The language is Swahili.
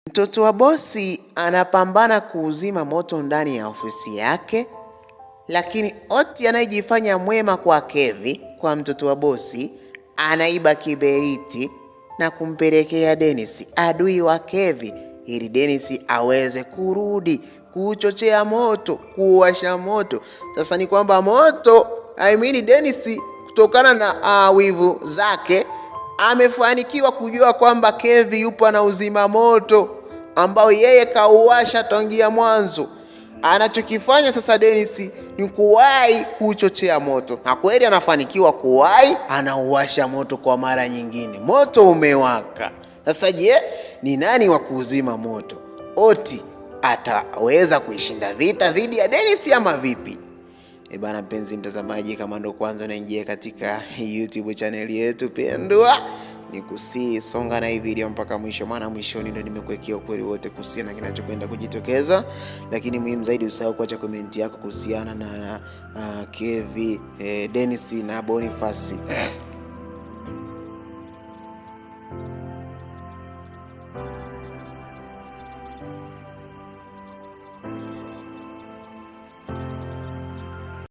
Mtoto wa bosi anapambana kuuzima moto ndani ya ofisi yake, lakini Oti anayejifanya mwema kwa Kevi, kwa mtoto wa bosi, anaiba kiberiti na kumpelekea Dennis, adui wa Kevi, ili Dennis aweze kurudi kuchochea moto, kuwasha moto. Sasa ni kwamba moto, Dennis kutokana na wivu zake amefanikiwa kujua kwamba Kevi yupo na uzima moto ambao yeye kauwasha tangia mwanzo. Anachokifanya sasa Dennis ni kuwahi kuchochea moto, na kweli anafanikiwa kuwahi, anauwasha moto kwa mara nyingine. Moto umewaka. Sasa je, ni nani wa kuuzima moto? Oti ataweza kuishinda vita dhidi ya Dennis ama vipi? Bana mpenzi mtazamaji, kama ndo kwanza unaingia katika YouTube channel yetu pendwa, nikusii songa na hii video mpaka mwisho, maana mwishoni ndo nimekuwekea ukweli wote kuhusiana na kinachokwenda kujitokeza. Lakini muhimu zaidi, usahau kuacha comment yako kuhusiana na Kevi, Dennis na Boniface.